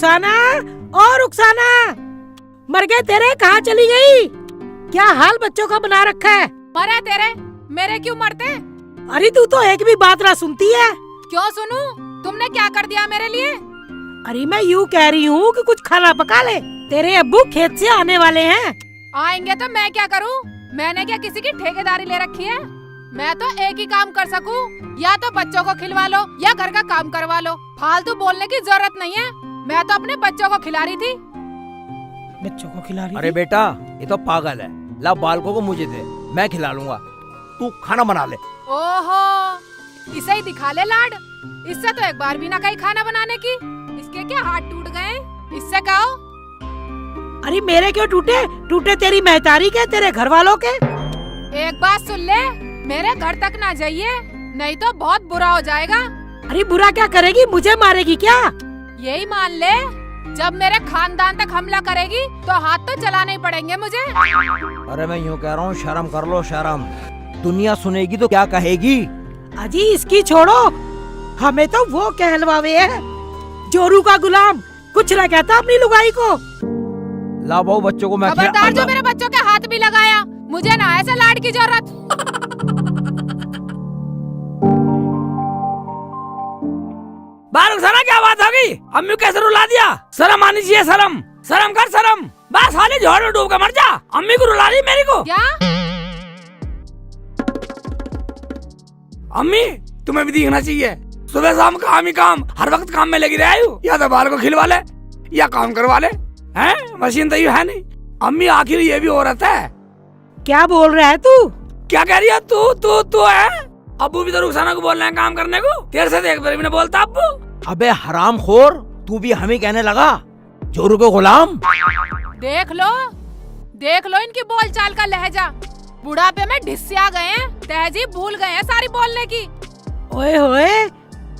रुखसाना, ओ रुखसाना, मर गए तेरे, कहाँ चली गई? क्या हाल बच्चों का बना रखा है? मरे तेरे, मेरे क्यों मरते? अरे तू तो एक भी बात ना सुनती है। क्यों सुनूं? तुमने क्या कर दिया मेरे लिए? अरे मैं यूँ कह रही हूँ कि कुछ खाना पका ले, तेरे अब्बू खेत से आने वाले हैं। आएंगे तो मैं क्या करूं? मैंने क्या किसी की ठेकेदारी ले रखी है? मैं तो एक ही काम कर सकूं, या तो बच्चों को खिलवा लो या घर का काम करवा लो। फालतू बोलने की जरूरत नहीं है। मैं तो अपने बच्चों को खिला रही थी। बच्चों को खिला रही अरे थी? बेटा, ये तो पागल है। ला बालकों को मुझे दे, मैं खिला लूंगा। तू खाना बना ले। ओहो, इसे ही दिखा ले लाड। इससे तो एक बार भी ना कही खाना बनाने की। इसके क्या हाथ टूट गए? इससे कहो। अरे मेरे क्यों टूटे? टूटे तेरी महतारी के, तेरे घर वालों के। एक बात सुन ले, मेरे घर तक ना जाइए, नहीं तो बहुत बुरा हो जाएगा। अरे बुरा क्या करेगी? मुझे मारेगी क्या? यही मान ले, जब मेरे खानदान तक हमला करेगी तो हाथ तो चलाने ही पड़ेंगे मुझे। अरे मैं यूँ कह रहा हूँ, शर्म कर लो शर्म। दुनिया सुनेगी तो क्या कहेगी? अजी इसकी छोड़ो, हमें तो वो कहलवावे है, जोरू का गुलाम। कुछ न कहता अपनी लुगाई को। ला बहू, बच्चों को मैं खबरदार जो मेरे बच्चों के हाथ भी लगाया, मुझे ना ऐसे लाड की जरूरत। रुखसाना, क्या बात हो गई? अम्मी कैसे रुला दिया? शर्म आनी चाहिए, शर्म। शर्म कर, शर्म। बस हाली झोड़ में डूब के मर जा। अम्मी को रुला दी मेरी को। क्या? अम्मी, तुम्हें भी दिखना चाहिए। सुबह शाम काम ही काम, हर वक्त काम में लगी रही हूँ। या तो बाल को खिलवा ले या काम करवा ले। हैं? मशीन तो ये है नहीं। अम्मी आखिर ये भी औरत है। क्या बोल रहा है तू? क्या कह रही है तू है? अब्बू भी तो रुखसाना को बोल रहे हैं काम करने को। तेरे से एक बार भी नहीं बोलता अब्बू। अबे हराम खोर, तू भी हमें कहने लगा जोरू को गुलाम। देख लो इनकी बोलचाल का लहजा। बुढ़ापे में ढिस्सिया गए हैं, तहजीब भूल गए हैं सारी बोलने की। ओए होए,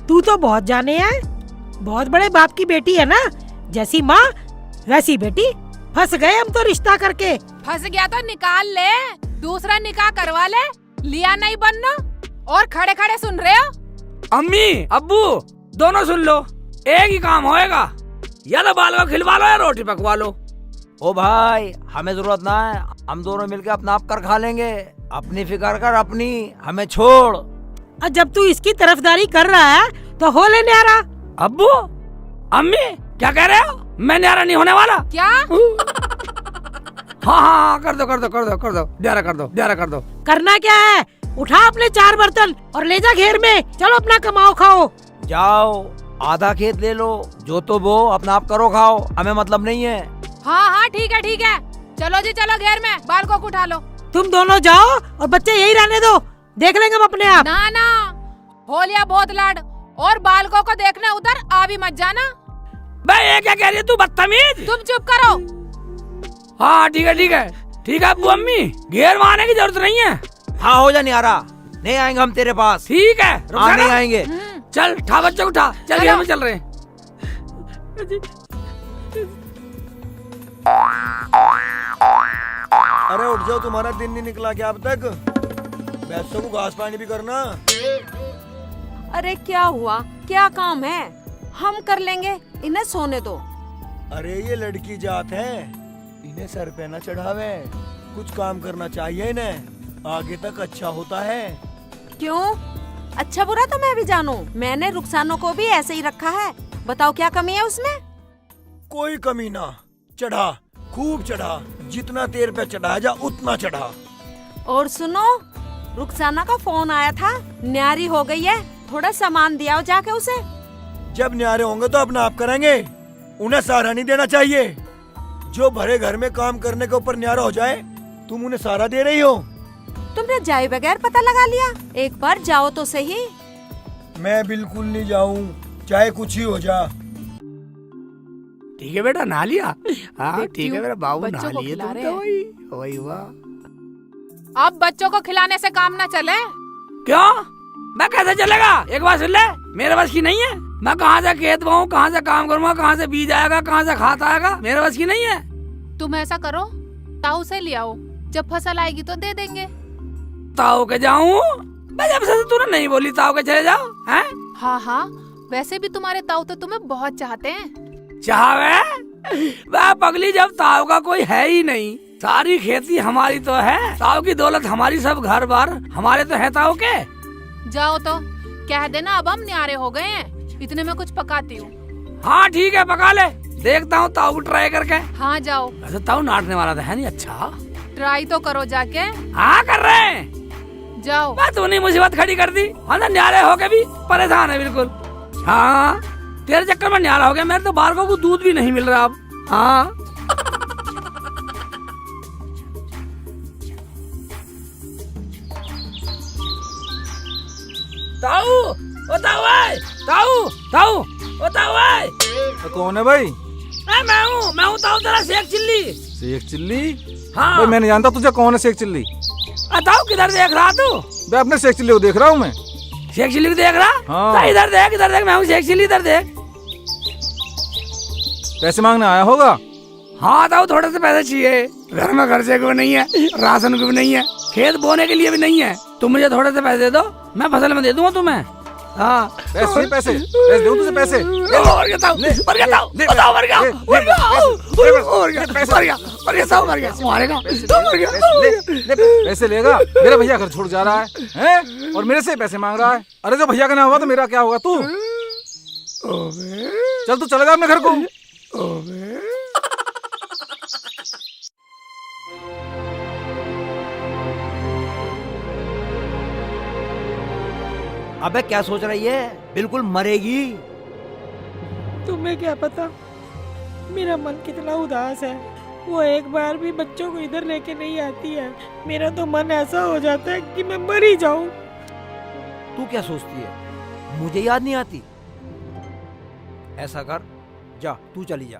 तू तो बहुत जाने है। बहुत बड़े बाप की बेटी है ना, जैसी माँ वैसी बेटी। फंस गए हम तो रिश्ता करके। फंस गया तो निकाल ले, दूसरा निकाह करवा ले। लिया नहीं बनना। और खड़े खड़े सुन रहे हो? अम्मी अब्बू दोनों सुन लो, एक ही काम होएगा। या तो बाल को खिलवा लो या रोटी पकवा लो। ओ भाई, हमें जरूरत ना है, हम दोनों मिलके अपना आप कर खा लेंगे। अपनी फिक्र कर अपनी, हमें छोड़। और जब तू इसकी तरफदारी कर रहा है तो हो ले न्यारा। अब्बू अम्मी क्या कह रहे हो? मैं न्यारा नहीं होने वाला। क्या? हाँ, कर दो न्यारा कर दो। करना क्या है? उठा अपने 4 बर्तन और ले जा घेर में। चलो अपना कमाओ खाओ। जाओ, आधा खेत ले लो, जो तो वो अपना आप करो खाओ, हमें मतलब नहीं है। हाँ ठीक है। चलो जी चलो घेर में, बालकों को उठा लो। तुम दोनों जाओ और बच्चे यही रहने दो, देख लेंगे हम अपने आप। ना, हो लिया बहुत लाड। और बालकों को देखने उधर आ भी मत जाना। बे ये क्या कह रही है तू, बदतमीज? तुम चुप करो। हाँ ठीक है अब्बू अम्मी, घेर में आने की जरूरत नहीं है। हाँ हो जा न्यारा, नहीं आएंगे हम तेरे पास। ठीक है हाँ रुखसाना, नहीं आएंगे। चल उठा बच्चे उठा, चल घेर में चल रहे हैं। अरे उठ जाओ, तुम्हारा दिन नहीं निकला क्या अब तक? भैंसों को घास पानी भी करना। अरे क्या हुआ, क्या काम है? हम कर लेंगे, इन्हें सोने दो। अरे ये लड़की जात है, इन्हें सर पे न चढ़ावे। कुछ काम करना चाहिए इन्हें, आगे तक अच्छा होता है। क्यों? अच्छा बुरा तो मैं भी जानूं। मैंने रुखसानों को भी ऐसे ही रखा है। बताओ क्या कमी है उसमें? कोई कमी ना। चढ़ा, खूब चढ़ा, जितना तेर पे चढ़ाया जा उतना चढ़ा। और सुनो, रुखसाना का फोन आया था, न्यारी हो गई है, थोड़ा सामान दिया जाके उसे। जब न्यारे होंगे तो अपना आप करेंगे, उन्हें सहारा नहीं देना चाहिए। जो भरे घर में काम करने के ऊपर न्यारा हो जाए, तुम उन्हें सहारा दे रही हो। तुमने जाए बगैर पता लगा लिया, एक बार जाओ तो सही। मैं बिल्कुल नहीं जाऊं, चाहे कुछ ही हो जा। ठीक है बेटा, नहा लिया? हाँ देखती ठीक है हूँ, मेरा बाबू, बच्चों नहा को लिए खिला तुम रहे तो। हैं। वही हुआ। अब बच्चों को खिलाने से काम न चले। क्यों? मैं कैसे चलेगा? एक बार सुन ले, मेरे बस की नहीं है। मैं कहाँ से खेत बोऊं, कहाँ से काम करूँगा, कहाँ से बीज आएगा, कहाँ से खाद आएगा, मेरे बस की नहीं है। तुम ऐसा करो, ताऊ से ले आओ, जब फसल आएगी तो दे देंगे। ताऊ के जाऊं? मैं जब से तूने नहीं बोली ताऊ के चले जाओ हैं? हाँ, वैसे भी तुम्हारे ताऊ तो तुम्हें बहुत चाहते हैं। चाहवे वह पगली, जब ताऊ का कोई है ही नहीं, सारी खेती हमारी तो है, ताऊ की दौलत हमारी, सब घर बार हमारे तो है ताऊ के। जाओ तो कह देना अब हम न्यारे हो गए हैं, इतने में कुछ पकाती हूँ। हाँ ठीक है, पका ले, देखता हूँ ताऊ को ट्राई करके। हाँ जाओ। वैसे ताऊ नाटने वाला तो है नहीं। अच्छा ट्राई तो करो जाके। हाँ कर रहे हैं। जाओ। बात तूने मुसीबत खड़ी कर दी, हम तो न्यारे होके भी परेशान है बिल्कुल। हाँ तेरे चक्कर में न्यारा हो गया, मेरे तो बालकों को दूध भी नहीं मिल रहा अब। हाँ ताऊ, ओ ताऊ आए, ताऊ ताऊ, ओ ताऊ आए। तो कौन है भाई? मैं हूँ ताऊ, तेरा शेख चिल्ली। शेख चिल्ली? हाँ भाई मैं नहीं जानता तुझे कौन है शेख चिल्ली। ताऊ किधर देख रहा तू? मैं अपने शेख चिल्ली को देख रहा हूँ मैं। शेख चिल्ली को देख रहा? हाँ। तो इधर देख, मैं हूँ शेख चिल्ली, इधर देख। पैसे मांगने आया होगा? हाँ ताऊ थोड़े से पैसे चाहिए, घर में खर्चे को भी नहीं है, राशन को भी नहीं है, खेत बोने के लिए भी नहीं है। तुम मुझे थोड़े से पैसे दे दो, मैं फसल में दे दूंगा तुम्हें। हाँ पैसे पैसे पैसे दूँ तुझे पैसे। और क्या ताऊ, और क्या ताऊ, बताओ और क्या, और क्या, और क्या, और क्या ताऊ, और क्या मारेगा, पैसे लेगा? मेरा भैया घर छोड़ जा रहा है और मेरे से पैसे मांग रहा है। अरे जो भैया का ना होगा तो मेरा क्या होगा? तू चल, तू चलेगा अपने घर को। अबे क्या सोच रही है? बिल्कुल मरेगी। तुम्हें क्या पता मेरा मन कितना उदास है। वो एक बार भी बच्चों को इधर लेके नहीं आती है। मेरा तो मन ऐसा हो जाता है कि मैं मर ही जाऊं। तू क्या सोचती है, मुझे याद नहीं आती? ऐसा कर, जा तू चली जा,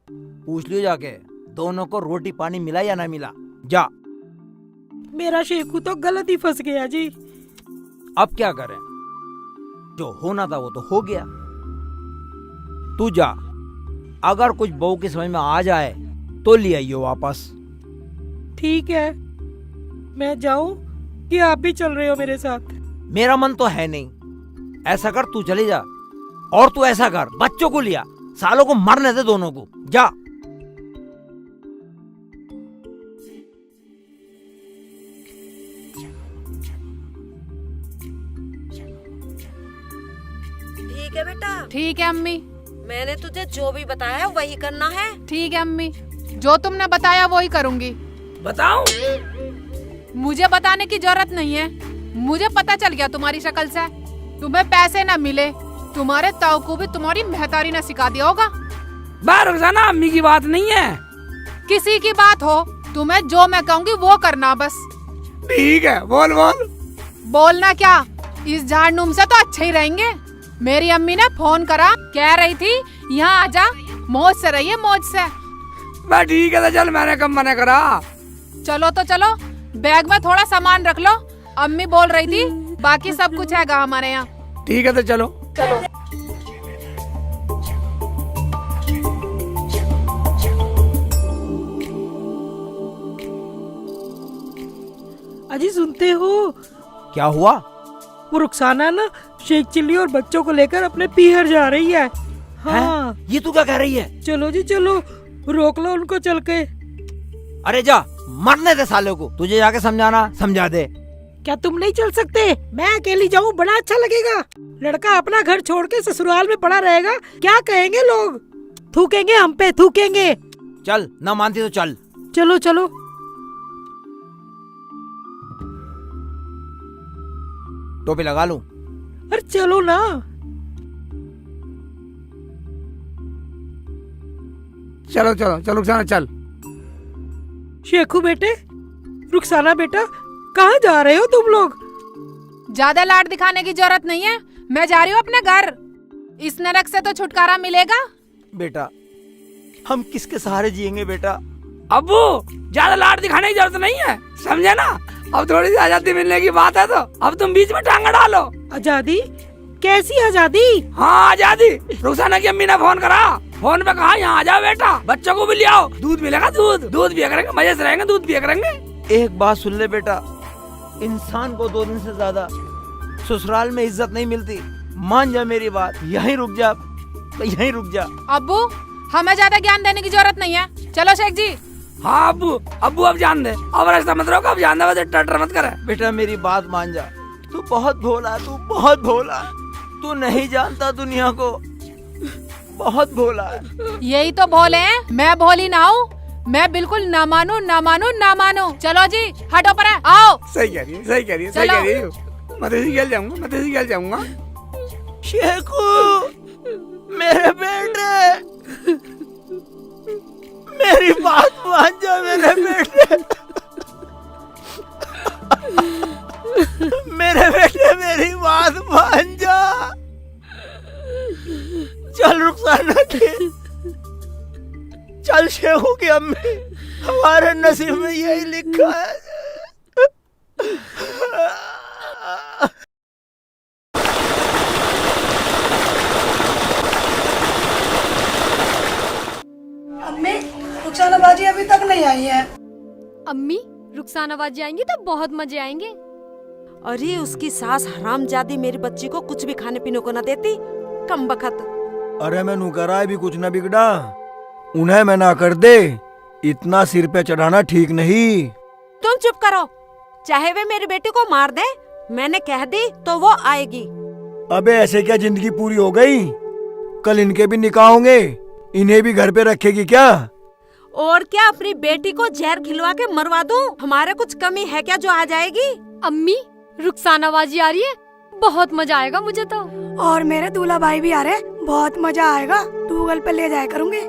पूछ लियो जाके दोनों को रोटी पानी मिला या ना मिला। जा। मेरा शेखू तो गलत ही फंस गया जी। अब क्या करें, जो होना था वो तो हो गया। तू जा, अगर कुछ बहू की समझ में आ जाए तो ले आइयो वापस। ठीक है, मैं जाऊं कि आप भी चल रहे हो मेरे साथ? मेरा मन तो है नहीं। ऐसा कर, तू चली जा, और तू ऐसा कर, बच्चों को लिया, सालों को मरने दे दोनों को। जा। ठीक है बेटा, ठीक है अम्मी। मैंने तुझे जो भी बताया वही करना है। ठीक है अम्मी, जो तुमने बताया वो ही करूँगी। बताऊं? मुझे बताने की जरूरत नहीं है, मुझे पता चल गया तुम्हारी शक्ल से। तुम्हें पैसे न मिले, तुम्हारे ताऊ को भी तुम्हारी महतारी ने सिखा दिया होगा। बाहर रुखसाना, अम्मी की बात नहीं है। किसी की बात हो, तुम्हें जो मैं कहूँगी वो करना बस। ठीक है, बोल बोल। बोलना क्या, इस झाड़नूम से तो अच्छे ही रहेंगे। मेरी अम्मी ने फोन करा, कह रही थी यहाँ आजा, मौज से रहिए, मौज से। मैं ठीक है तो चल, मैंने कब मना करा। चलो तो चलो, बैग में थोड़ा सामान रख लो, अम्मी बोल रही थी बाकी सब कुछ हैगा हमारे यहाँ। ठीक है तो चलो। अजी सुनते हो? क्या हुआ? वो रुखसाना ना शेख चिल्ली और बच्चों को लेकर अपने पीहर जा रही है। हाँ है? ये तू क्या कह रही है? चलो जी चलो, रोक लो उनको चल के। अरे जा, मरने दे साले को, तुझे जाके समझाना, समझा दे। क्या तुम नहीं चल सकते? मैं अकेली जाऊँ, बड़ा अच्छा लगेगा। लड़का अपना घर छोड़ के ससुराल में पड़ा रहेगा, क्या कहेंगे लोग? थूकेंगे हम पे, थूकेंगे। चल, ना मानती तो चल। चलो चलो। टोपी लगा लूं? अरे चलो ना। चलो चलो चलो रुखसाना चल। शेखू बेटे, रुखसाना बेटा, कहाँ जा रहे हो तुम लोग? ज्यादा लाड दिखाने की जरूरत नहीं है, मैं जा रही हूँ अपने घर। इस नरक से तो छुटकारा मिलेगा। बेटा, हम किसके सहारे जिएंगे बेटा? अब्बू, ज्यादा लाड दिखाने की जरूरत नहीं है, समझे ना। अब थोड़ी सी आजादी मिलने की बात है तो अब तुम बीच में टांगा डालो। आजादी? कैसी आजादी? हाँ आजादी। रुखसाना की अम्मी ने फोन करा, फोन पे कहा यहाँ आ जाओ बेटा, बच्चों को भी ले आओ, दूध मिलेगा, दूध पिया करेंगे, मजे से रहेंगे, दूध पिया करेंगे। एक बात सुन ले बेटा, इंसान को 2 दिन से ज्यादा ससुराल में इज्जत नहीं मिलती। मान जा मेरी बात, यहीं रुक जा, यहीं रुक जा। अब्बू, हमें ज्यादा ज्ञान देने की जरूरत नहीं है। चलो शेख जी। हाँ अब्बू, अब्बू अब जान दे, अब रास्ता मत रोक, अब जान दे, बस टटर मत करे। बेटा मेरी बात मान जा, तू बहुत भोला, तू बहुत भोला, तू नहीं जानता दुनिया को, बहुत भोला है। यही तो भोले हैं, मैं भोली ना हूँ। मैं बिल्कुल ना मानू ना मानू ना मानू। चलो जी हटो पर है, आओ। सही कह रही है, सही कह रही है, सही चलो। कह रही है। मैं तेजी खेल जाऊंगा, मैं तेजी खेल जाऊंगा। शेखू मेरे बेटे, मेरी बात मान जा मेरे बेटे, मेरे बेटे मेरी बात मान जा। चल रुखसाना के, चल शेखू की अम्मी, हमारे नसीब में यही लिखा है। अम्मी रुखसाना बाजी अभी तक नहीं आई है। अम्मी रुखसाना बाजी आएंगी तो बहुत मजे आएंगे। अरे उसकी सास हरामजादी मेरी बच्ची को कुछ भी खाने पीने को न देती, कम बखत। अरे मैं नुकरा भी कुछ न बिगड़ा, उन्हें मैं ना कर दे, इतना सिर पे चढ़ाना ठीक नहीं। तुम चुप करो, चाहे वे मेरी बेटी को मार दे, मैंने कह दी तो वो आएगी। अबे ऐसे क्या जिंदगी पूरी हो गई? कल इनके भी निकाह होंगे, इन्हें भी घर पे रखेगी क्या? और क्या अपनी बेटी को जहर खिलवा के मरवा दूं? हमारे कुछ कमी है क्या जो आ जाएगी? अम्मी रुखसाना बाजी आ रही है, बहुत मजा आएगा मुझे तो। और मेरे दूल्हा भाई भी आ रहे, बहुत मजा आएगा, गूगल पे ले जाया करूँगी।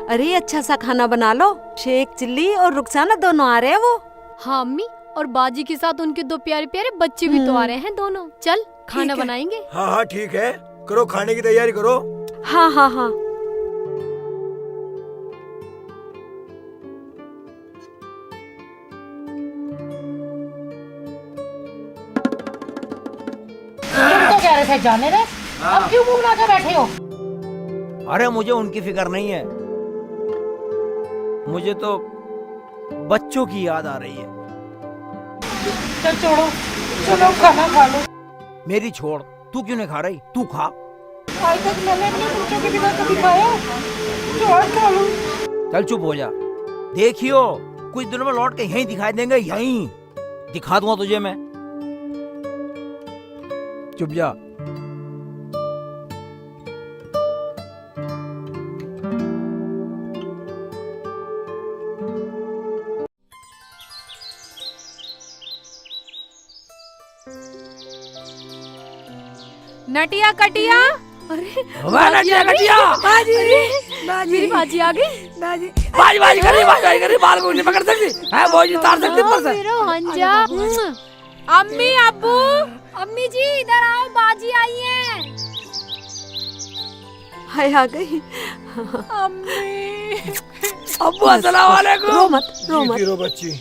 अरे अच्छा सा खाना बना लो, शेख चिल्ली और रुखसाना दोनों आ रहे हैं वो। हाँ अम्मी, और बाजी के साथ उनके दो प्यारे प्यारे बच्चे भी तो आ रहे हैं दोनों। चल खाना ठीक है। बनाएंगे। हाँ हाँ ठीक है, करो खाने की तैयारी करो। हाँ हाँ हाँ। तो कह रहे थे जाने दे, अब क्यों मुंह बना के बैठे हो? अरे मुझे उनकी फिक्र नहीं है, मुझे तो बच्चों की याद आ रही है। चल छोड़ो, चलो खाना खा लो। मेरी छोड़, तू क्यों नहीं खा रही? तू खा। आज तक मैंने अपने बच्चों के बिना कभी खाया, तो आज खा लो। चल चुप हो जा, देखियो कुछ दिनों में लौट के यहीं दिखाई देंगे, यहीं दिखा दूंगा तुझे मैं। चुप जा। नटिया कटिया। अरे वाह नटिया कटिया, बाजी मेरी बाजी बाजी आ गई। बाजी बाज बाज कर रही, बाज बाज कर रही, बाल को नहीं पकड़ सकती है, वो जी उतार सकती ऊपर से। मेरा हंजा। अम्मी अब्बू, अम्मी जी इधर आओ, बाजी आई है। हाय आ गई। अम्मी। अब्बू अस्सलाम वालेकुम। रो मत, रो मत। रो बच्ची।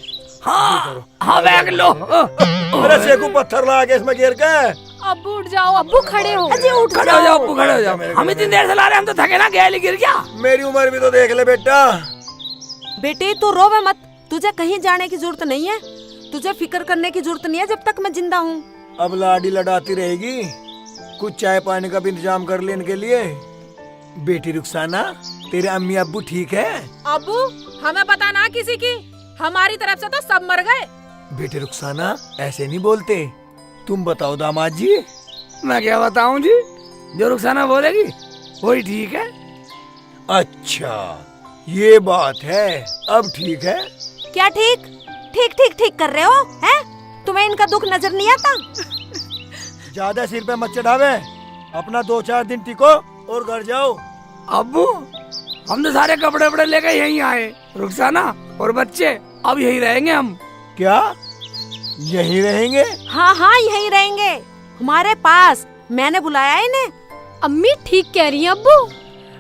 हाँ हाँ बैग लो। अरे शेखू पत्थर ला के इसमें गिर के। अब्बू उठ जाओ। अब्बू खड़े हो। अजी उठ खड़े हो जाओ अब्बू, खड़े हो जाओ। हम इतनी देर से ला रहे हैं, हम तो थके ना, गया गिर गया। मेरी उम्र भी तो देख ले बेटा। बेटी तू रोवे मत, तुझे कहीं जाने की जरूरत नहीं है, तुझे फिक्र करने की जरूरत नहीं है जब तक मैं जिंदा हूँ। अब लाडी लड़ाती रहेगी, कुछ चाय पानी का भी इंतजाम कर ले इनके लिए। बेटी रुखसाना, तेरे अम्मी अब्बू ठीक है? अब्बू हमें पता ना किसी की, हमारी तरफ से तो सब मर गए। बेटे रुखसाना ऐसे नहीं बोलते, तुम बताओ दामाद जी। मैं क्या बताऊं जी, जो रुखसाना बोलेगी वही ठीक है। अच्छा ये बात है, अब ठीक है। क्या ठीक ठीक ठीक ठीक कर रहे हो हैं? तुम्हें इनका दुख नजर नहीं आता? ज्यादा सिर पे मत चढ़ावे, अपना 2-4 दिन टिको और घर जाओ। अब्बू हम तो सारे कपड़े वपड़े लेकर यहीं आए, रुखसाना और बच्चे अब यहीं रहेंगे हम। क्या यहीं रहेंगे? हाँ हाँ यहीं रहेंगे, हमारे पास। मैंने बुलाया है इन्हें। अम्मी ठीक कह रही हैं अब्बू।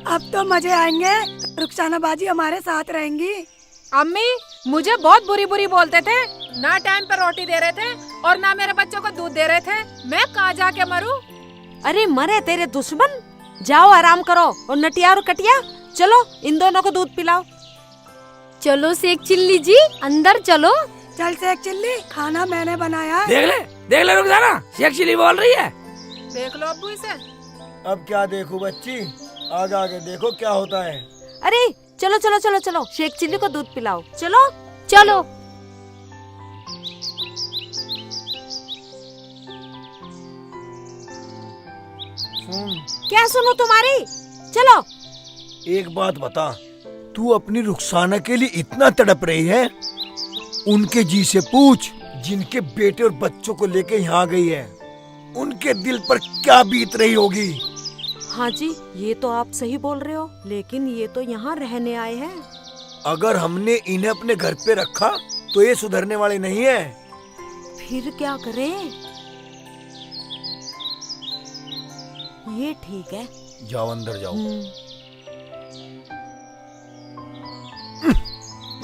अब तो मजे आएंगे, रुखसाना बाजी हमारे साथ रहेंगी। अम्मी मुझे बहुत बुरी बुरी बोलते थे, ना टाइम पर रोटी दे रहे थे और ना मेरे बच्चों को दूध दे रहे थे। मैं कहाँ जाके मरूं? अरे मरे तेरे दुश्मन, जाओ आराम करो। और नटिया और कटिया चलो इन दोनों को दूध पिलाओ। चलो शेख चिल्ली जी अंदर चलो। चल शेख चिल्ली, खाना मैंने बनाया है। देख ले रुखसाना, शेख चिल्ली बोल रही है। देख लो अब्बू इसे। अब क्या देखूं बच्ची, आगे आगे देखो क्या होता है। अरे चलो चलो चलो चलो, शेख चिल्ली को दूध पिलाओ। चलो चलो। क्या सुनो तुम्हारी, चलो। एक बात बता, तू अपनी रुखसाना के लिए इतना तड़प रही है, उनके जी से पूछ जिनके बेटे और बच्चों को लेके यहाँ गई है, उनके दिल पर क्या बीत रही होगी। हाँ जी, ये तो आप सही बोल रहे हो, लेकिन ये तो यहाँ रहने आए हैं। अगर हमने इन्हें अपने घर पे रखा तो ये सुधरने वाले नहीं है। फिर क्या करें? ये ठीक है। जाओ अंदर जाओ।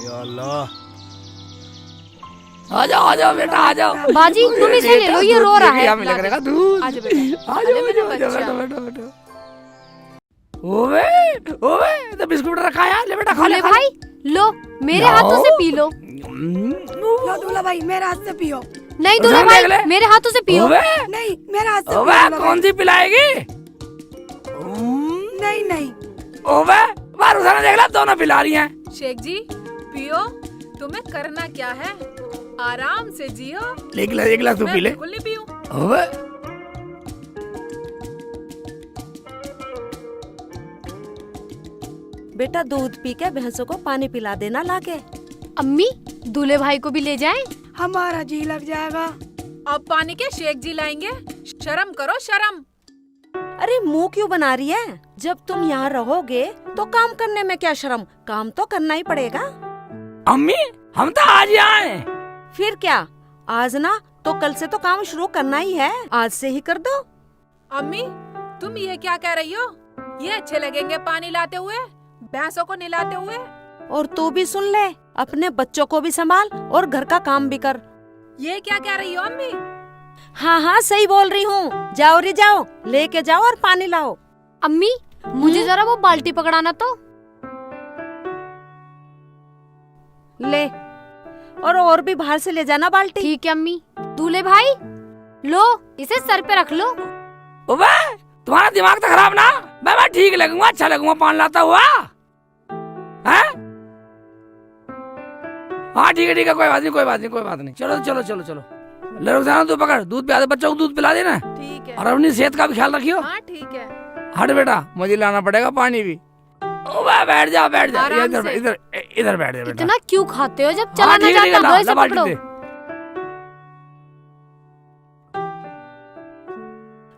या अल्लाह। आ जाओ बेटा, आ जाओ। बाजी तुम इसे ले लो, ये रो रहा है। मिला करेगा दूध। आज बेटा, आ जाओ बेटा। ओवे ओवे, तो बिस्कुट रखा है, ले बेटा खा ले। दूल्हे भाई लो, मेरे हाथों से पी लो। लो दूल्हा भाई मेरे हाथ से पियो। नहीं दूल्हे भाई, मेरे हाथों से पियो। ओवे नहीं मेरे हाथ से ओवे, पियो। कौन सी पिलाएगी? नहीं नहीं। ओवे बारू सारा देख ला, दोनों पिला रही हैं। शेख जी पियो, तुम्हें करना क्या है, आराम से जियो। एक गिलास तू मैं पी ले। बिल्कुल नहीं पीऊं। ओवे बेटा दूध पी के भैंसों को पानी पिला देना लाके। अम्मी दूल्हे भाई को भी ले जाएं। हमारा जी लग जाएगा। अब पानी के शेख जी लाएंगे, शर्म करो शर्म। अरे मुंह क्यों बना रही है? जब तुम यहाँ रहोगे तो काम करने में क्या शर्म, काम तो करना ही पड़ेगा। अम्मी हम तो आज ही आए। फिर क्या, आज ना तो कल से तो काम शुरू करना ही है, आज से ही कर दो। अम्मी तुम ये क्या कह रही हो? ये अच्छे लगेंगे पानी लाते हुए, भैंसों को नहलाते हुए। और तू भी सुन ले, अपने बच्चों को भी संभाल और घर का काम भी कर। ये क्या कह रही हो अम्मी? हाँ हाँ सही बोल रही हूँ। जाओ रे जाओ, लेके जाओ और पानी लाओ। अम्मी मुझे जरा वो बाल्टी पकड़ाना तो। ले, और भी बाहर से ले जाना बाल्टी। ठीक है अम्मी। दूल्हे भाई लो, इसे सर पे रख लो। ओवे तुम्हारा दिमाग तो खराब ना, मैं ठीक लगूंगा, अच्छा लगूंगा पानी लाता हुआ। हैं? हाँ ठीक है, कोई बात नहीं। चलो ले रुखसाना तू पकड़, दूध पिला दे, बच्चों को दूध पिला देना। ठीक है। और अपनी सेहत का भी ख्याल रखियो। हाँ ठीक है। हट बेटा, मुझे लाना पड़ेगा पानी भी। ओवे बैठ जा आराम से। इधर बैठ जा बेटा। इतना क्यों खाते हो, जब हाँ, चला ना ठीक है, जाता ला, हो इसे ला बाल्टी पकड़ो। दे।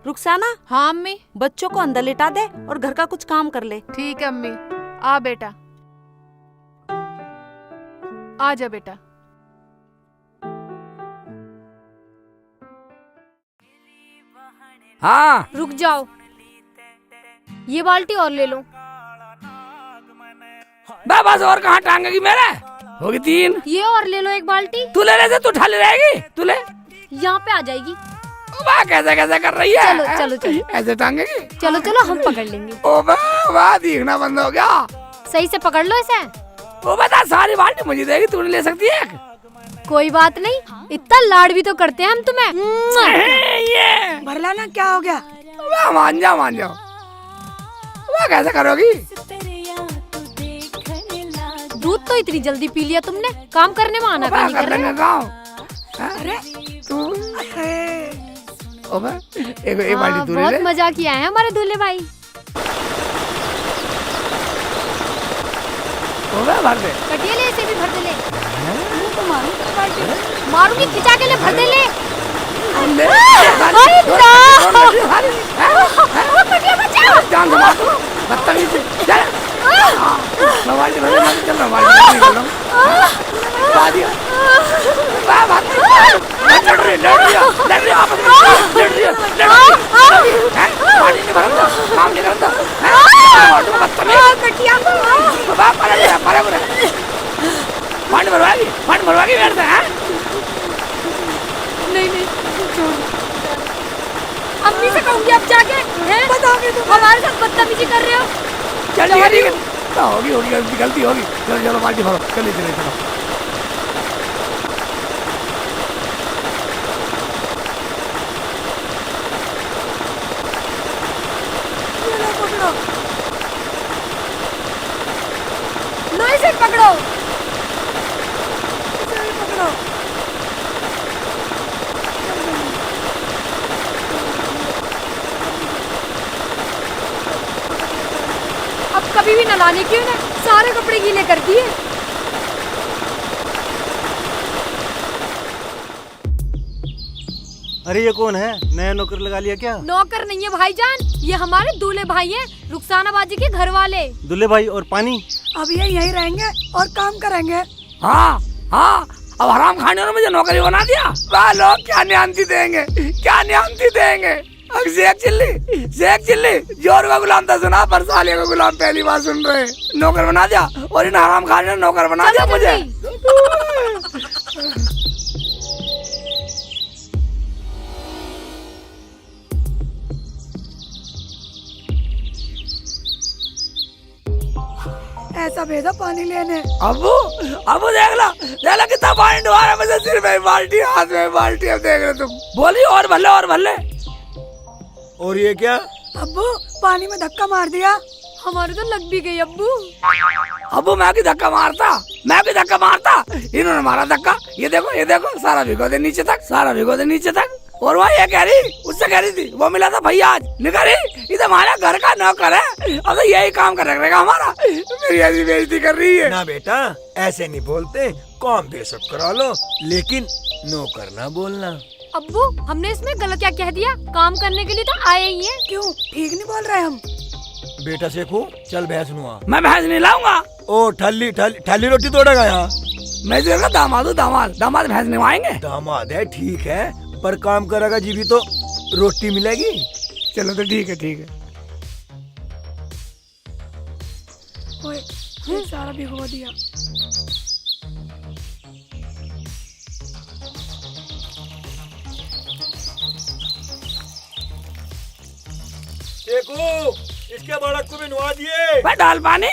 रुखसाना हाँ अम्मी। बच्चों को अंदर लिटा दे और घर का कुछ काम कर ले। ठीक है अम्मी। आ बेटा, आ जा बेटा। हाँ रुक जाओ, ये बाल्टी और ले लो। बस और कहाँ टांगेगी मेरे, होगी 3। ये और ले लो एक बाल्टी। तू ले तू उठा ले रहेगी, तू ले। यहाँ पे आ जाएगी। वाह कैसे कर रही है। चलो। ऐसे टांगेगी। चलो हम पकड़ लेंगे। ओ वाह दिखना बंद हो गया। सही से पकड़ लो इसे। वो बता सारी बाल्टी मुझे देगी, तू नहीं ले सकती है। कोई बात नहीं, इतना लाड भी तो करते हैं हम तुम्हें। ये भरलाना क्या हो गया? वाह मान जाओ। वाह कैसे करोगी? दूध तो इतनी जल्दी पी लिया तुमने, काम करने में आना भी नहीं कर रहे। अरे एक बाल्टी तू ले बहुत ले। मजा किया है हमारे दूल्हे भाई। भर दे। कटिए ले, इसे भी भर दे ले। मारूंगी, खिंचा के ले, भर दे ले। जान दबा तू, बदतमीज। चल मोबाइल से चल मोबाइल लड़ रही आपस में लड़ रही पानी नहीं भरता, काम नहीं करता। पानी भरवाएगी बैठता है। नहीं छोड़, अम्मी से कहूंगी अब जाके। हैं? हमारे साथ बदतमीजी कर रहे हो। चल ठीक है, होगी गलती होगी। चलो बाल्टी भरो, चलो। पकड़ो। इसे भी पकड़ो। अब कभी भी नलाने क्यों ना, सारे कपड़े गीले कर दिए। अरे ये कौन है? नया नौकर लगा लिया क्या? नौकर नहीं है भाईजान, ये हमारे दूल्हे भाई हैं, रुखसाना बाजी के घर वाले। दूल्हे भाई और पानी? अब ये यहीं रहेंगे और काम करेंगे। हाँ हाँ, अब हराम खाने ने मुझे नौकरी बना दिया। वाह लोग क्या न्यामती देंगे, क्या न्यामती देंगे। अब शेख चिल्ली जोर का गुलाम था सुना, पर साले का गुलाम पहली बार सुन रहे। नौकर बना दिया और इन हराम खाने ने नौकर बना दिया मुझे। ऐसा भेजा पानी लेने। अबू अबू देख ला कितना पानी डुबा रहा है मुझे, सिर में बाल्टी हाथ में बाल्टी। अब देख रहे तुम, बोली और भले। और ये क्या? अब्बू पानी में धक्का मार दिया। हमारे तो लग भी गई अब्बू। अबू मैं की धक्का मारता, इन्होंने मारा धक्का। ये देखो सारा भिगो दे नीचे तक। और वहाँ ये कह रही, उससे कह रही थी वो मिला था भैया आज, निकली इधर हमारे घर का नौकर है, अब तो यही काम कर रखेगा हमारा। मेरी ऐसी बेइज्जती कर रही है। ना बेटा ऐसे नहीं बोलते, काम बेशक करा लो, लेकिन नौकर ना बोलना। अब्बू हमने इसमें गलत क्या कह दिया? काम करने के लिए तो आए ही हैं। क्यों ठीक नहीं बोल रहे हम? बेटा सेखू चल भैंस नुआ। मैं भैंस नहीं लाऊंगा। ओ ठल्ली रोटी तोड़ेगा यहाँ? मैं जो दामाद हूँ, दामाद भैंस निभाएंगे। दामाद है ठीक है, पर काम करेगा जी भी तो रोटी मिलेगी। चलो तो ठीक है। ओए ये सारा भिगो दिया। देखो इसके बालक को भी नुआ दिए। मैं डाल पानी,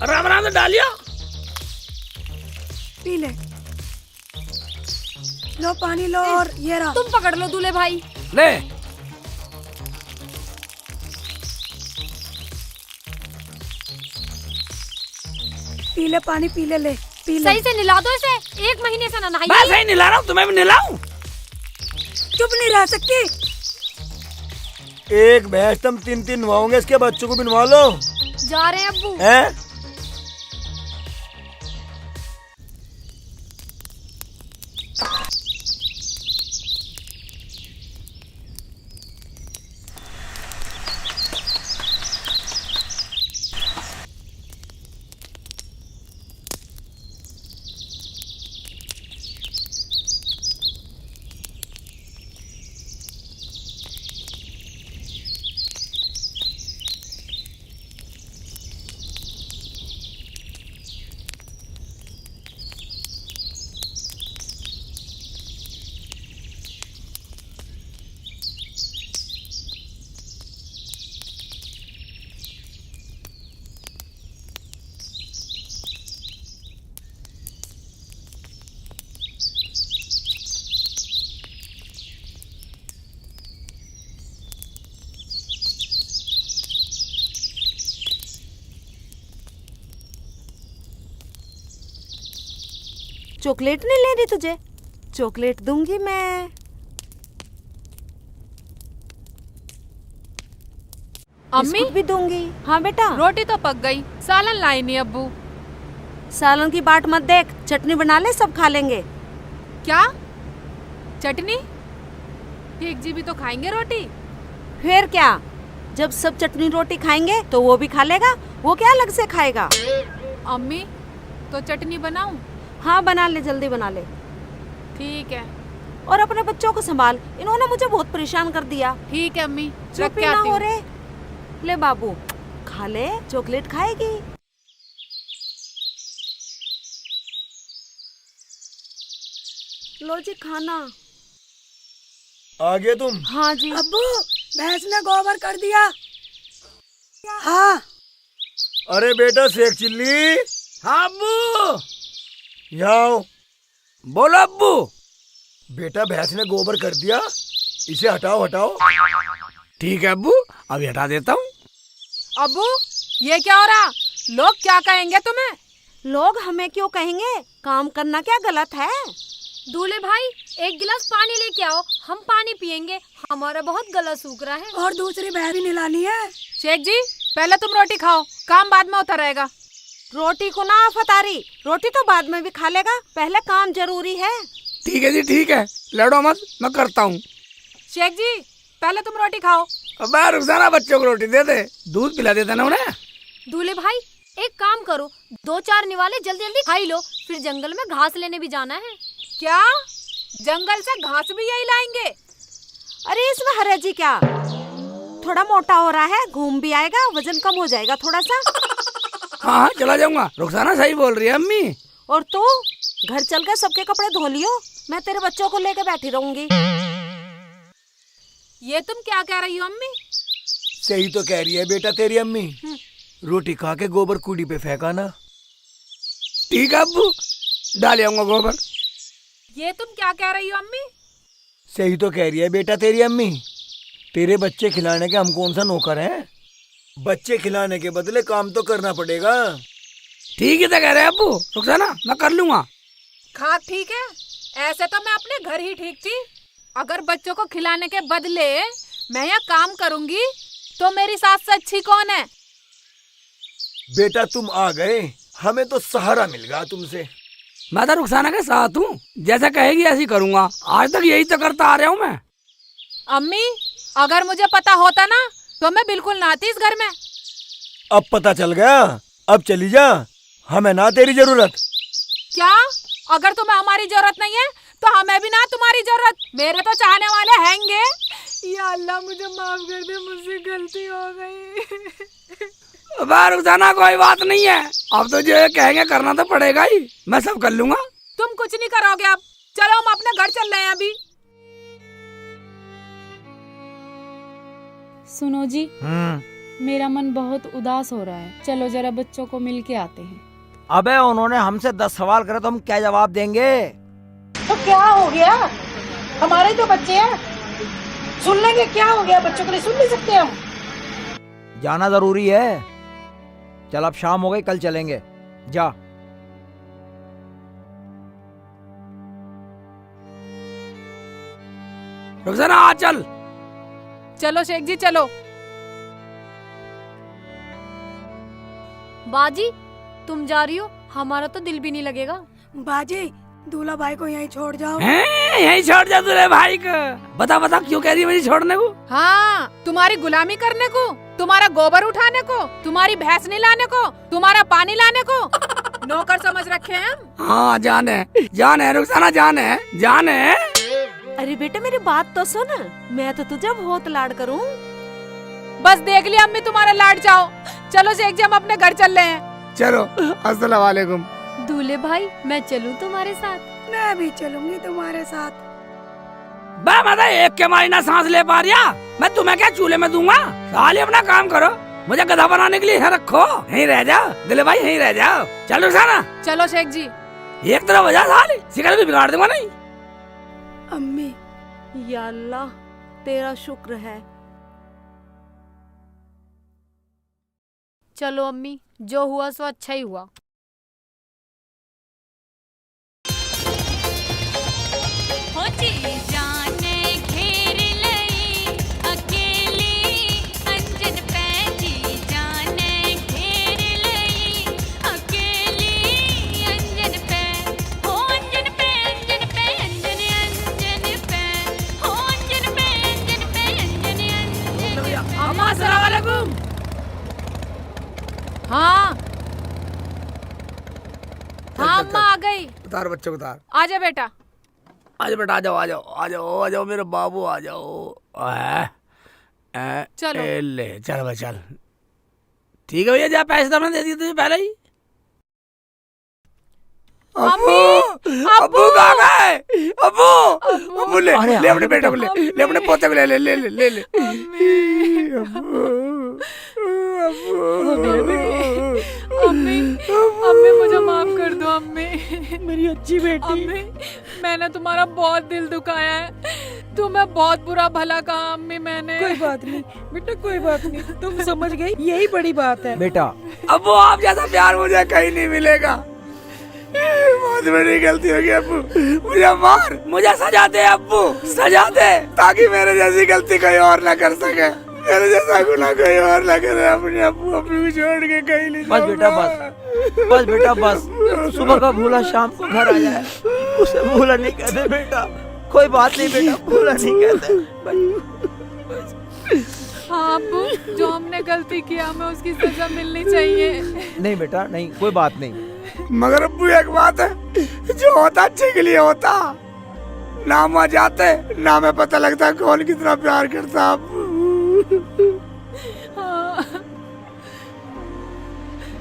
राम से डालिया। पी ले, लो पानी लो। और ये रहा। तुम पकड़ लो दूल्हे भाई। ले पी ले पानी, पी ले पी ले। सही से नहला दो इसे, 1 महीने से ना नहाई। मैं सही नहला रहा हूँ, तुम्हें भी नहलाऊं? चुप नहीं रह सकती। एक भैंस तुम 3 नुआओगे, इसके बच्चों को भी नुआ लो। जा रहे हैं अब्बू। हैं? चॉकलेट नहीं लेनी तुझे? चॉकलेट दूंगी मैं। अम्मी बिस्कुट भी दूंगी। हाँ बेटा। रोटी तो पक गई, सालन लाई नहीं अब्बू। सालन की बाट मत देख, चटनी बना ले, सब खा लेंगे। क्या चटनी? एक जी भी तो खाएंगे रोटी। फिर क्या, जब सब चटनी रोटी खाएंगे तो वो भी खा लेगा, वो क्या अलग से खाएगा? अम्मी तो चटनी बनाऊं? हाँ बना ले, जल्दी बना ले। ठीक है। और अपने बच्चों को संभाल, इन्होंने मुझे बहुत परेशान कर दिया। ठीक है अम्मी, चुप रख ही के ना आती हो हूँ। रे। ले बाबू खा ले, चॉकलेट खाएगी। लो जी खाना। आगे तुम। हाँ जी। अब्बू भैंस ने गोबर कर दिया। हाँ। अरे बेटा शेख चिल्ली, हाँ अब्बू। यहाँ आओ। बोलो अब्बू। बेटा भैंस ने गोबर कर दिया, इसे हटाओ। ठीक है अब्बू, अभी हटा देता हूँ। अब्बू ये क्या हो रहा? लोग क्या कहेंगे तुम्हें? लोग हमें क्यों कहेंगे? काम करना क्या गलत है? दूल्हे भाई एक गिलास पानी लेके आओ, हम पानी पियेंगे, हमारा बहुत गला सूख रहा है। और दूसरी भैंस भी निलानी है। शेख जी पहले तुम रोटी खाओ, काम बाद में होता रहेगा। रोटी को ना आफत आ रही, रोटी तो बाद में भी खा लेगा, पहले काम जरूरी है। ठीक है जी ठीक है, लड़ो मत, मैं करता हूँ। शेख जी पहले तुम रोटी खाओ। अब रुखसाना बच्चों को रोटी दे दे, दूध पिला देता ना उन्हें। दूल्हे भाई एक काम करो, 2-4 निवाले जल्दी जल्दी खाई लो, फिर जंगल में घास लेने भी जाना है। क्या जंगल से घास भी यही लाएंगे? अरे इसमें हरे जी क्या, थोड़ा मोटा हो रहा है, घूम भी आएगा, वजन कम हो जाएगा थोड़ा सा। हाँ हाँ चला जाऊंगा, रुखसाना सही बोल रही है अम्मी। और तू घर चल कर सबके कपड़े धो लियो, मैं तेरे बच्चों को लेकर बैठी रहूंगी। ये तुम क्या कह रही हो अम्मी? सही तो कह रही है बेटा तेरी अम्मी। रोटी खा के गोबर कूड़ी पे फेंका ना। ठीक है अब्बू, डाल आऊंगा गोबर। ये तुम क्या कह रही हो अम्मी? सही तो कह रही है बेटा तेरी अम्मी। तेरे बच्चे खिलाने के हम कौन सा नौकर हैं? बच्चे खिलाने के बदले काम तो करना पड़ेगा। ठीक है तो कह रहे हैं अब्बू, रुखसाना मैं कर लूंगा। खा ठीक है, ऐसे तो मैं अपने घर ही ठीक थी। अगर बच्चों को खिलाने के बदले मैं यहाँ काम करूंगी तो मेरी सास से अच्छी कौन है? बेटा तुम आ गए, हमें तो सहारा मिल गया तुमसे। मैं तो रुखसाना के साथ हूँ, जैसा कहेगी ऐसे ही करूंगा। आज तक यही तो करता आ रहा हूँ मैं। अम्मी अगर मुझे पता होता ना तो मैं बिल्कुल ना आती इस घर में। अब पता चल गया, अब चली जा, हमें ना तेरी जरूरत। क्या अगर तुम्हें हमारी जरूरत नहीं है तो हमें भी ना तुम्हारी जरूरत। मेरे तो चाहने वाले हैंगे। या अल्लाह मुझे माफ कर दे, मुझसे गलती हो गई। रुखसाना कोई बात नहीं है, अब तो जो कहेंगे करना तो पड़ेगा ही, मैं सब कर लूंगा। तुम कुछ नहीं करोगे अब, चलो हम अपने घर चल रहे हैं अभी। सुनो जी, मेरा मन बहुत उदास हो रहा है, चलो जरा बच्चों को मिल के आते हैं। अबे उन्होंने हमसे 10 सवाल करे तो हम क्या जवाब देंगे? तो क्या हो गया, हमारे तो बच्चे हैं, सुन लेंगे। क्या हो गया, बच्चों के लिए सुन नहीं सकते हम? जाना जरूरी है। चल अब शाम हो गई, कल चलेंगे, जा। रुखसाना आ चल। चलो शेख जी चलो। बाजी तुम जा रही हो, हमारा तो दिल भी नहीं लगेगा। बाजी दूल्हा भाई को यहीं छोड़ जाओ। यहीं छोड़ जा दूल्हे भाई को। बता बता क्यों कह रही है मुझे छोड़ने को? हाँ तुम्हारी गुलामी करने को, तुम्हारा गोबर उठाने को, तुम्हारी भैंस नहीं लाने को, तुम्हारा पानी लाने को नौकर समझ रखे हैं हम। हाँ जान है रुखसाना, जान है। अरे बेटे मेरी बात तो सुन, मैं तो तुझे बहुत लाड करूं। बस देख लिया अम्मी तुम्हारा लाड जाओ। चलो शेख जी हम अपने घर चल रहे हैं। चलो अस्सलाम वालेकुम। दूल्हे भाई मैं चलूं तुम्हारे साथ? मैं भी चलूंगी तुम्हारे साथ। मैं एक के मारी ना सांस ले पा रिया, मैं तुम्हें क्या चूल्हे में दूंगा? साले अपना काम करो, मुझे गधा बनाने के लिए यहाँ रखो। यहीं रह जाओ दिले भाई, यहीं रह जाओ। चल रुखसाना। चलो शेख जी। एक तरफ वजह साले शिकार भी बिगाड़ दूंगा नहीं। अम्मी या अल्लाह तेरा शुक्र है। चलो अम्मी, जो हुआ सो अच्छा ही हुआ। हाँ हाँ अम्मा आ गई। उतार बच्चों को उतार। आजा बेटा। आजा बेटा, आ जाओ मेरे बाबू, आ जाओ। चलो। ले चल भाई चल। ठीक है भैया, जा पैसे तो मैंने दे दिए तुझे पहले ही। अब्बू कहाँ गए? अब्बू ले अपने बेटे को, ले अपने पोते को, ले। अम्मी अम्मी मुझे माफ कर दो अम्मी। मेरी अच्छी बेटी। अम्मी मैंने तुम्हारा बहुत दिल दुखाया है, तुम्हें बहुत बुरा भला कहा अम्मी मैंने। कोई बात नहीं बेटा, कोई बात नहीं, तुम समझ गई, यही बड़ी बात है। बेटा अब्बू आप जैसा प्यार मुझे कहीं नहीं मिलेगा। बहुत बड़ी गलती हो गई अब्बू, मुझे मार, मुझे सजा दे अब्बू, सजा दे, ताकि मेरे जैसी गलती कोई और ना कर सके, मेरे जैसा गुनाह कोई और ना करे। अपने अब्बू अब्बू को छोड़ के कहीं नहीं बस बेटा बस बेटा बस, सुबह का भूला शाम को घर आ जाए, उसे भूला नहीं कहते बेटा। कोई बात नहीं बेटा, भूला नहीं कहते। हाँ अब्बू, जो हमने गलती किया हमें उसकी सजा मिलनी चाहिए। नहीं बेटा नहीं, कोई बात नहीं। मगर अब्बू एक बात है, जो होता अच्छे के लिए होता, ना वहाँ जाते ना हमें पता लगता कौन कितना प्यार करता। अब्बू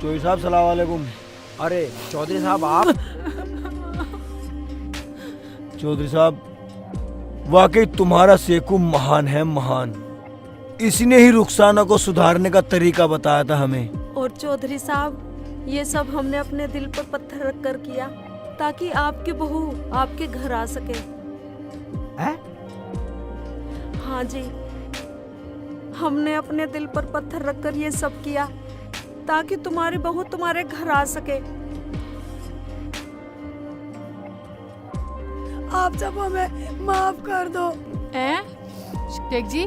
चौधरी साहब सलाम वालेकुम। अरे चौधरी साहब आप? चौधरी साहब वाकई तुम्हारा सेकू महान है, महान। इसने ही रुखसाना को सुधारने का तरीका बताया था हमें। और चौधरी साहब, ये सब हमने अपने दिल पर पत्थर रख कर किया ताकि आपकी बहू आपके घर आ सके। हैं? हाँ जी, हमने अपने दिल पर पत्थर रख कर ये सब किया ताकि तुम्हारी बहू तुम्हारे घर आ सके। आप सब हमें माफ कर दो। शेख जी,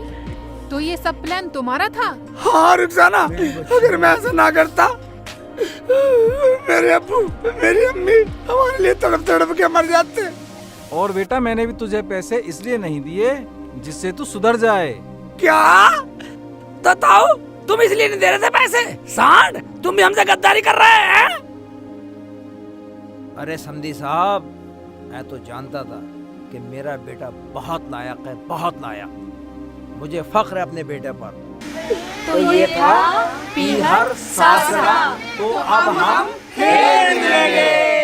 तो ये सब प्लान तुम्हारा था? हाँ रुखसाना, अगर मैं ऐसा ना करता, मेरे अब्बू मेरी अम्मी हमारे लिए तड़प तड़प के मर जाते। और बेटा मैंने भी तुझे पैसे इसलिए नहीं दिए जिससे तू सुधर जाए। क्या? तो ताऊ तुम इसलिए नहीं दे रहे थे पैसे? सांड, तुम भी हमसे गद्दारी कर रहे हैं? अरे समधी साहब, मैं तो जानता था कि मेरा बेटा बहुत लायक है, बहुत लायक। मुझे फख्र है अपने बेटे पर। तो ये था पीहर सासरा। तो अब हम खेल लगे।